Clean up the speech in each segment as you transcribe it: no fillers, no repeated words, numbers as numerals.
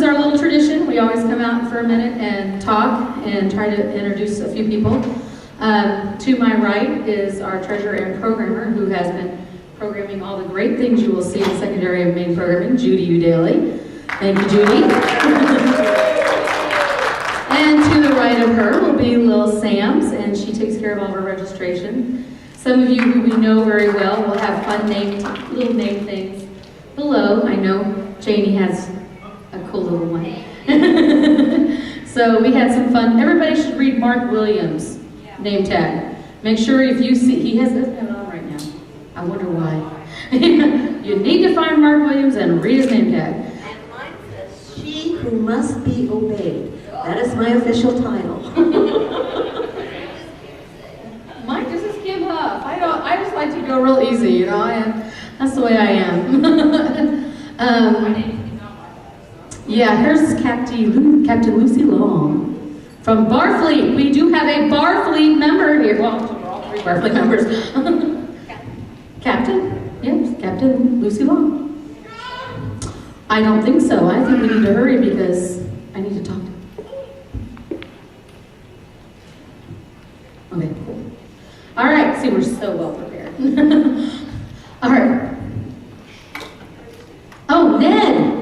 our little tradition. We always come out for a minute and talk and try to introduce a few people. To my right is our treasurer and programmer, who has been programming all the great things you will see in secondary and main programming, Judy Udaly. Thank you, Judy. And to the right of her will be Lil Sams, and she takes care of all of our registration. Some of you who we know very well will have fun little name things below. I know Janie has a cool little one. So we had some fun. Everybody should read Mark Williams' name tag. Make sure if you see, he doesn't have it on right now. I wonder why. You need to find Mark Williams and read his name tag. And mine says, "She who must be obeyed." That is my official title. Mine just is give up. I just like to go real easy, you know. That's the way I am. Yeah, here's Captain Lucy Long from Barfleet. We do have a Barfleet member here. Well, we're all three Barfleet members. Captain? Yes, Captain Lucy Long. I don't think so. I think we need to hurry because I need to talk to him. Okay, cool. All right, see, we're so well prepared. All right. Oh, Ned.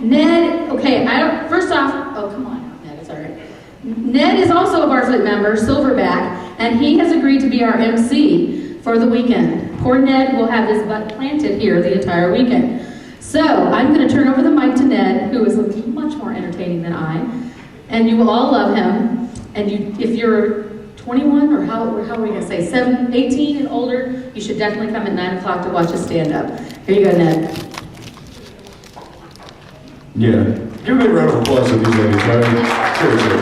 Ned, okay, first off, oh, come on, Ned, it's all right. Ned is also a Barfleet member, Silverback, and he has agreed to be our MC for the weekend. Poor Ned will have his butt planted here the entire weekend. So, I'm going to turn over the mic to Ned, who is much more entertaining than I, and you will all love him. And if you're 21, or how are we going to say, 18 and older, you should definitely come at 9 o'clock to watch us stand up. Here you go, Ned. Yeah, give me a round of applause for these ladies, right? Seriously.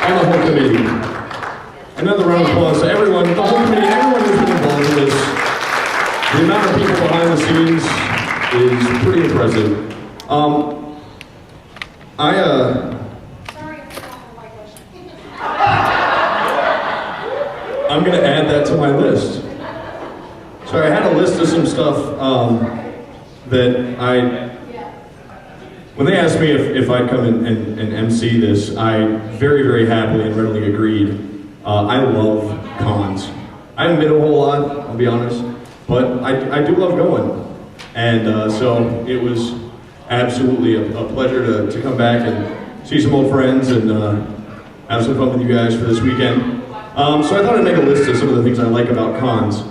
And the whole committee. Another round of applause to everyone, the whole committee, everyone who's been involved in this. The amount of people behind the scenes is pretty impressive. I'm going to add that to my list. So I had a list of some stuff that when they asked me if I'd come and MC this, I very, very happily and readily agreed. I love cons. I haven't been a whole lot, I'll be honest, but I do love going. And so it was absolutely a pleasure to come back and see some old friends and have some fun with you guys for this weekend. So I thought I'd make a list of some of the things I like about cons.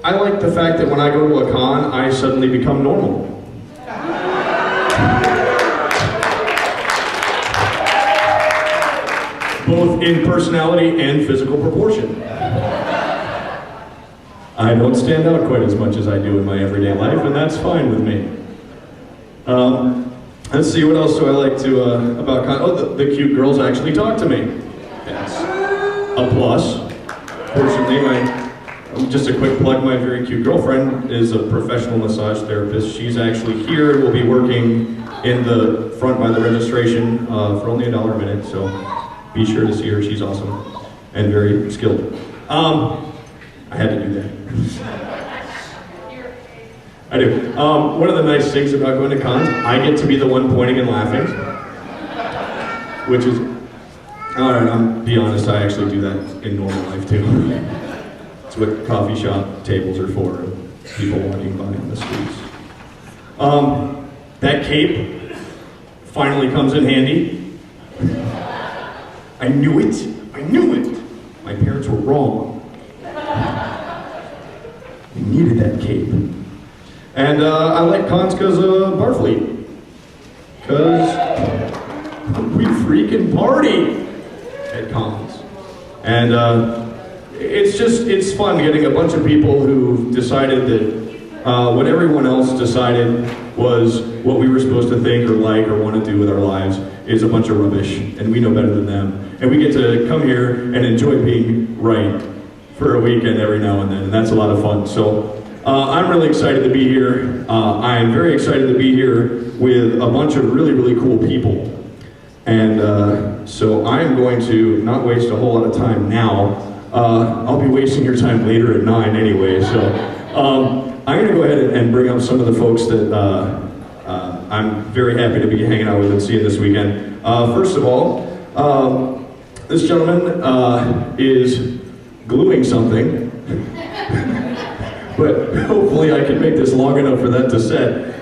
I like the fact that when I go to a con, I suddenly become normal. Both in personality and physical proportion. I don't stand out quite as much as I do in my everyday life, and that's fine with me. Let's see, what else do I like to about con? Oh, the cute girls actually talk to me. That's a plus. Fortunately, just a quick plug, my very cute girlfriend is a professional massage therapist. She's actually here and will be working in the front by the registration for only $1 a minute, so be sure to see her. She's awesome and very skilled. I had to do that. I do. One of the nice things about going to cons, I get to be the one pointing and laughing, which is, all right, I'm be honest, I actually do that in normal life too. It's what coffee shop tables are for, and people walking by on the streets. That cape finally comes in handy. I knew it. My parents were wrong. I needed that cape. And I like cons because of Barfleet. Because we freaking party at cons. And it's fun getting a bunch of people who decided that what everyone else decided was what we were supposed to think or like or want to do with our lives is a bunch of rubbish, and we know better than them. And we get to come here and enjoy being right for a weekend every now and then, and that's a lot of fun. So I'm really excited to be here. I am very excited to be here with a bunch of really, really cool people. And so I am going to not waste a whole lot of time now I'll be wasting your time later at 9 anyway, so I'm going to go ahead and bring up some of the folks that I'm very happy to be hanging out with and seeing this weekend. First of all, this gentleman is gluing something, but hopefully I can make this long enough for that to set.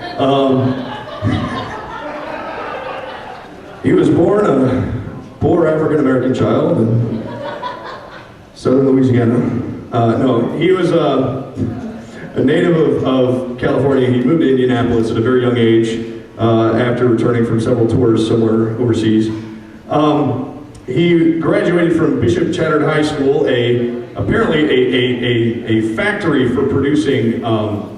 He was born a poor African-American child in southern Louisiana. No, he was a native of California. He moved to Indianapolis at a very young age after returning from several tours somewhere overseas. He graduated from Bishop Chatterd High School, apparently a factory for producing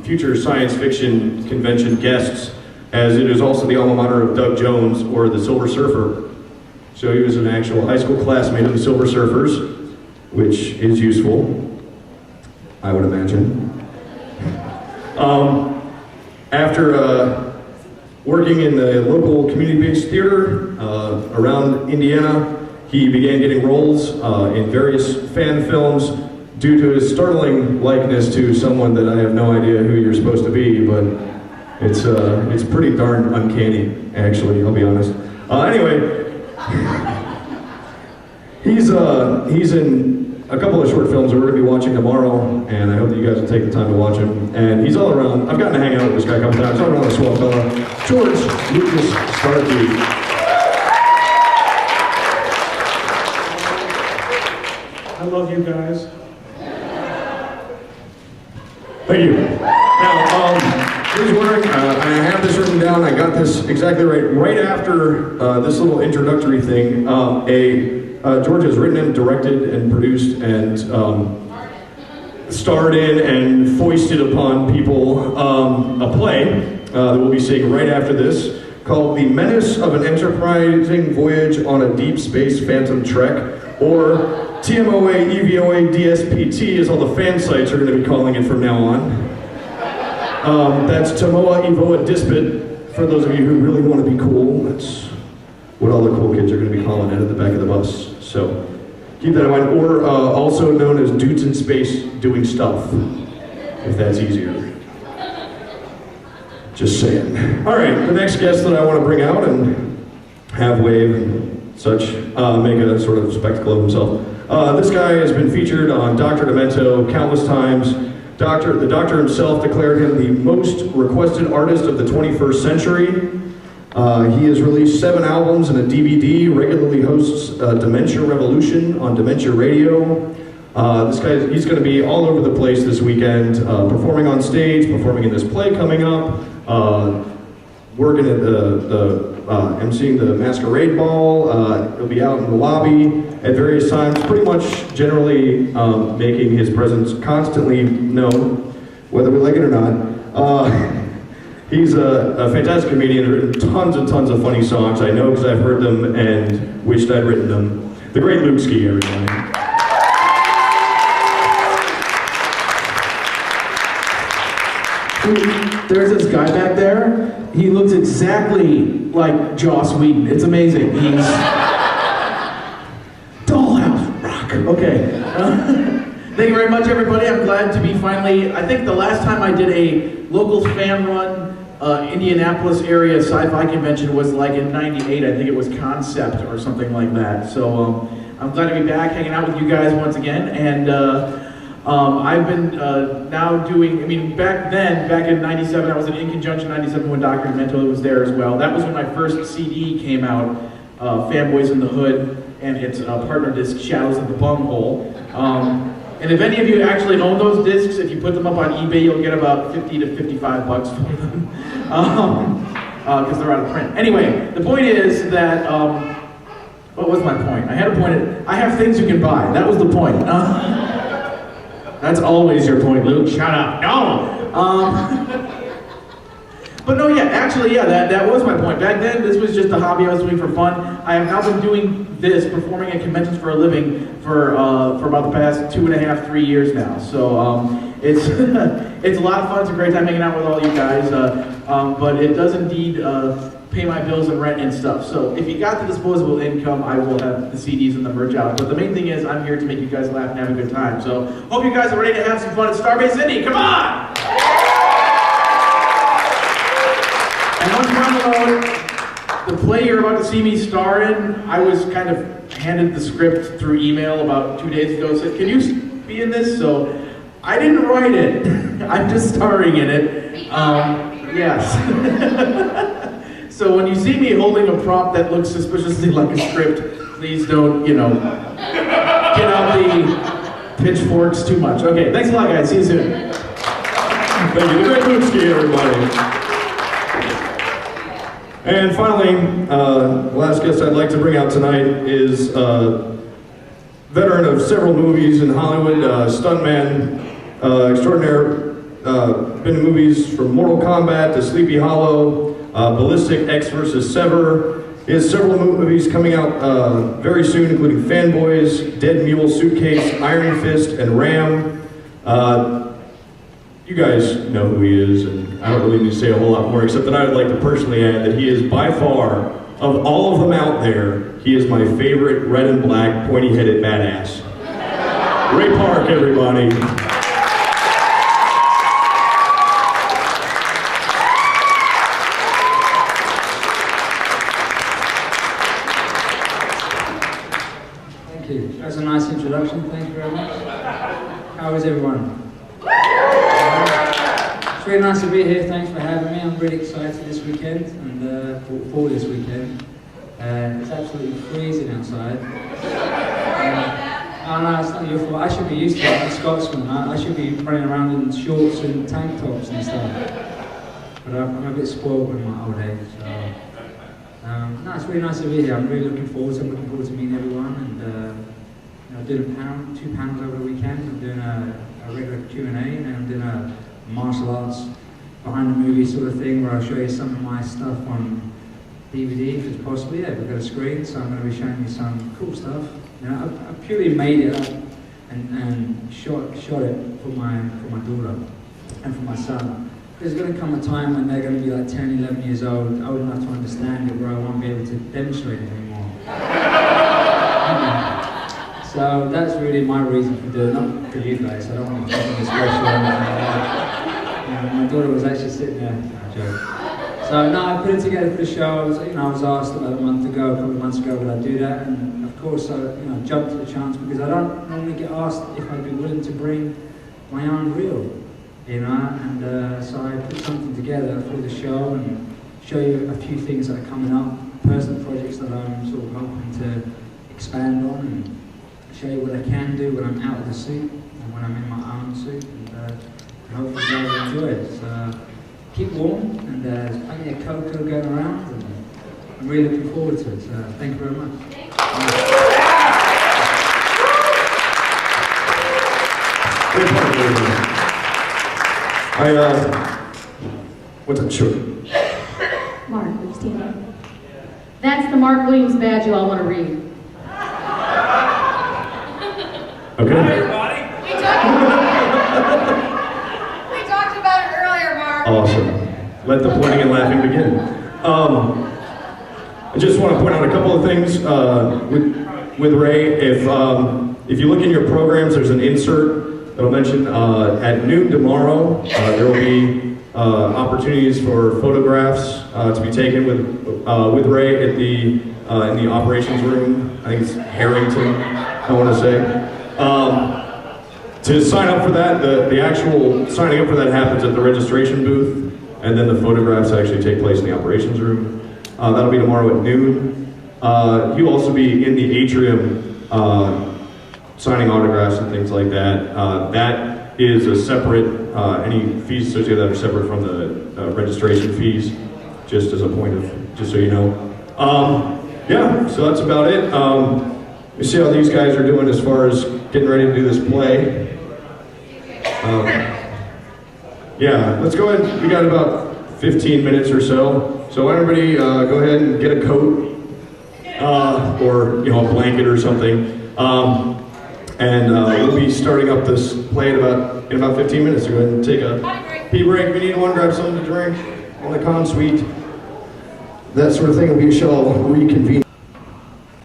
future science fiction convention guests, as it is also the alma mater of Doug Jones, or the Silver Surfer. So he was an actual high school classmate of the Silver Surfers, which is useful, I would imagine. After working in the local community-based theater around Indiana, he began getting roles in various fan films due to his startling likeness to someone that I have no idea who you're supposed to be, but it's pretty darn uncanny, actually, I'll be honest. Anyway, he's in a couple of short films that we're going to be watching tomorrow, and I hope that you guys will take the time to watch him. And he's all around, I've gotten to hang out with this guy a couple times, all around a swell fella. George Lucas Starkey. I love you guys. Thank you. Now, who's wondering, I have this written down, I got this exactly right. Right after this little introductory thing, George has written and directed and produced and starred in and foisted upon people a play that we'll be seeing right after this, called The Menace of an Enterprising Voyage on a Deep Space Phantom Trek, or TMOA, EVOA, DSPT, as all the fan sites are going to be calling it from now on. That's Tomoa Evoa Dispit, for those of you who really want to be cool. That's what all the cool kids are going to be calling it at the back of the bus. So keep that in mind. Or also known as Dudes in Space Doing Stuff, if that's easier. Just saying. All right, the next guest that I want to bring out and have wave and such, make a sort of spectacle of himself. This guy has been featured on Dr. Demento countless times. The doctor himself declared him the most requested artist of the 21st century. He has released 7 albums and a DVD, regularly hosts Dementia Revolution on Dementia Radio. This guy, he's going to be all over the place this weekend, performing on stage, performing in this play coming up, working at emceeing the Masquerade Ball. He'll be out in the lobby at various times, pretty much generally making his presence constantly known, whether we like it or not. He's a fantastic comedian, written tons and tons of funny songs. I know because I've heard them and wished I'd written them. The great Luke Ski, everybody. There's this guy back there. He looks exactly like Joss Whedon. It's amazing. He's Dollhouse Rock. Okay. Thank you very much, everybody. I'm glad to be finally. I think the last time I did a local fan run Indianapolis area sci-fi convention was like in '98. I think it was Concept or something like that. So I'm glad to be back, hanging out with you guys once again. And I've been now doing, back in '97, I was in Conjunction '97 when Dr. Demento was there as well. That was when my first CD came out, Fanboys in the Hood, and its partner disc, Shadows of the Bunghole. And if any of you actually own those discs, if you put them up on eBay, you'll get about 50 to 55 bucks for them, because they're out of print. Anyway, the point is that, what was my point? I had a point. I have things you can buy. That was the point. That's always your point, Luke. Shut up. No! But no, that was my point. Back then, this was just a hobby I was doing for fun. I have now been doing this, performing at conventions for a living, for about the past 2.5, 3 years now. So it's it's a lot of fun. It's a great time hanging out with all you guys. But it does indeed pay my bills and rent and stuff. So if you got the disposable income, I will have the CDs and the merch out. But the main thing is I'm here to make you guys laugh and have a good time. So hope you guys are ready to have some fun at Starbase Indy. Come on! And one final note, the play you're about to see me star in, I was kind of handed the script through email about 2 days ago. Said, can you be in this? So I didn't write it. I'm just starring in it. Yes. So when you see me holding a prop that looks suspiciously like a script, please don't, get out the pitchforks too much. Okay, thanks a lot, guys. See you soon. Thank you. The Great Moonski, everybody. And finally, the last guest I'd like to bring out tonight is veteran of several movies in Hollywood, stuntman extraordinaire, been in movies from Mortal Kombat to Sleepy Hollow, Ballistic X vs. Sever. He has several movies coming out very soon, including Fanboys, Dead Mule Suitcase, Iron Fist, and Ram. You guys know who he is, and I don't really need to say a whole lot more, except that I would like to personally add that he is by far, of all of them out there, he is my favorite red and black, pointy-headed badass. Ray Park, everybody. Thank you. That's a nice introduction. Thank you very much. How is everyone? It's really nice to be here. Thanks for having me. I'm really excited this weekend and for this weekend. It's absolutely freezing outside. Oh no, it's not your fault. I should be used to it. I'm a Scotsman. I should be running around in shorts and tank tops and stuff. But I'm a bit spoiled in my old age. So. No, it's really nice to be here. I'm really looking forward to meeting everyone and doing two panels over the weekend. I'm doing a regular Q&A and then I'm doing a martial arts behind the movie sort of thing where I'll show you some of my stuff on DVD if it's possible. Yeah, we've got a screen, so I'm going to be showing you some cool stuff. I purely made it up and shot it for my daughter and for my son. There's going to come a time when they're going to be like 10, 11 years old enough to understand it, where I won't be able to demonstrate it anymore. So that's really my reason for doing it, not for you guys. I don't want to be something special or anything like that. My daughter was actually sitting there. No, joke. So no, I put it together for the show. I was asked about a couple of months ago, would I do that? And of course, I jumped at the chance because I don't normally get asked if I'd be willing to bring my own reel. And so I put something together for the show and show you a few things that are coming up, personal projects that I'm sort of hoping to expand on and show you what I can do when I'm out of the suit and when I'm in my own suit, and hopefully you guys enjoy it. So keep warm, and there's plenty of cocoa going around, and I'm really looking forward to it. So thank you very much. I what's that shirt? Mark, will you stand up? That's the Mark Williams badge you all want to read. Okay. We talked about it earlier, Mark. Awesome. Let the pointing and laughing begin. I just want to point out a couple of things with Ray. If you look in your programs, there's an insert that'll mention at noon tomorrow there will be opportunities for photographs to be taken with Ray at the in the operations room. I think it's Harrington, I want to say. To sign up for that, the actual signing up for that happens at the registration booth, and then the photographs actually take place in the operations room. That'll be tomorrow at noon. He'll also be in the atrium signing autographs and things like that. That is a separate, any fees associated with that are separate from the registration fees, just as a point of, just so you know. Yeah, so that's about it. We see how these guys are doing as far as getting ready to do this play. Yeah, let's go ahead. We got about 15 minutes or so. So everybody go ahead and get a coat or a blanket or something. And we'll be starting up this play in about 15 minutes. So go ahead and take a pee break. We need one, grab something to drink in the con suite. that sort of thing. We shall reconvene.